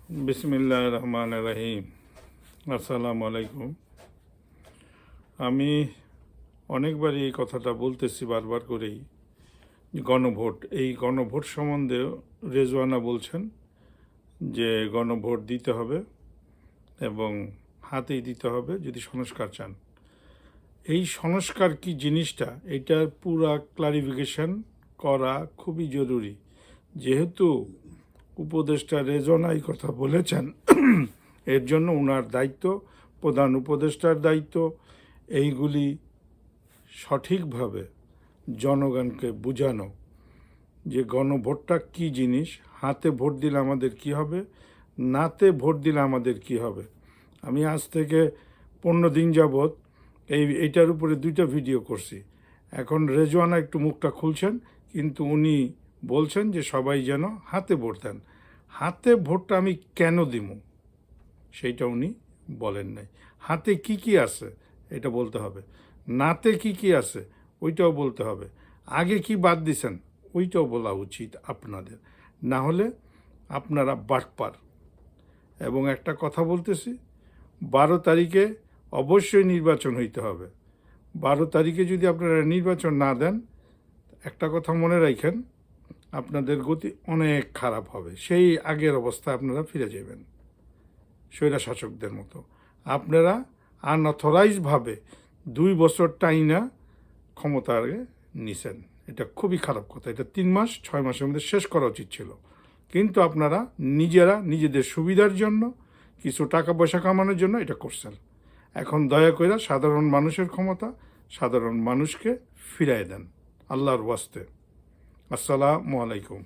বিসমিল্লাহির রহমানির রহিম। আসসালামু আলাইকুম। আমি অনেকবারই এই কথাটা বলতেছি বারবার করেই, গণভোট, এই গণভোট সম্বন্ধে রেজওয়ানা বলছেন যে গণভোট দিতে হবে এবং হাতেই দিতে হবে যদি সংস্কার চান। এই সংস্কার কি জিনিসটা, এটার পুরা ক্লারিফিকেশন করা খুবই জরুরি। যেহেতু উপদেষ্টা রেজওয়ানা এই কথা বলেছেন, এর জন্য ওনার দায়িত্ব, প্রধান উপদেষ্টার দায়িত্ব এইগুলি সঠিকভাবে জনগণকে বোঝানো যে গণভোটটা কি জিনিস, হাতে ভোট দিলে আমাদের কি হবে, নাতে ভোট দিলে আমাদের কি হবে। আমি আজ থেকে 15 দিন যাবৎ এইটার উপরে 2টা ভিডিও করছি। এখন রেজওয়ানা একটু মুখটা খুলছেন, কিন্তু উনি বলছেন যে সবাই যেন হাতে ভোট দেন। হাতে ভোটটা আমি কেন দিব সেইটা উনি বলেন নাই। হাতে কি কি আছে এটা বলতে হবে, নাতে কি কি আছে ওইটাও বলতে হবে, আগে কি বাদ দিছেন ওইটাও বলা উচিত আপনাদের। না হলে আপনারা বাটপার। এবং একটা কথা বলতেছি, 12 তারিখে অবশ্যই নির্বাচন হইতে হবে। 12 তারিখে যদি আপনারা নির্বাচন না দেন, একটা কথা মনে রাখেন, আপনাদের গতি অনেক খারাপ হবে। সেই আগের অবস্থায় আপনারা ফিরে যাবেন, স্বৈরা শাসকদের মতো। আপনারা আনঅথরাইজভাবে 2 বছর টাইনা ক্ষমতায় নিছেন। এটা খুবই খারাপ কথা। এটা 3 মাস 6 মাসের মধ্যে শেষ করা উচিত ছিল। কিন্তু আপনারা নিজেরা নিজেদের সুবিধার জন্য, কিছু টাকা পয়সা কামানোর জন্য এটা করছেন। এখন দয়া করে সাধারণ মানুষের ক্ষমতা সাধারণ মানুষকে ফিরাই দেন, আল্লাহর ওয়াস্তে। আসসালামু আলাইকুম।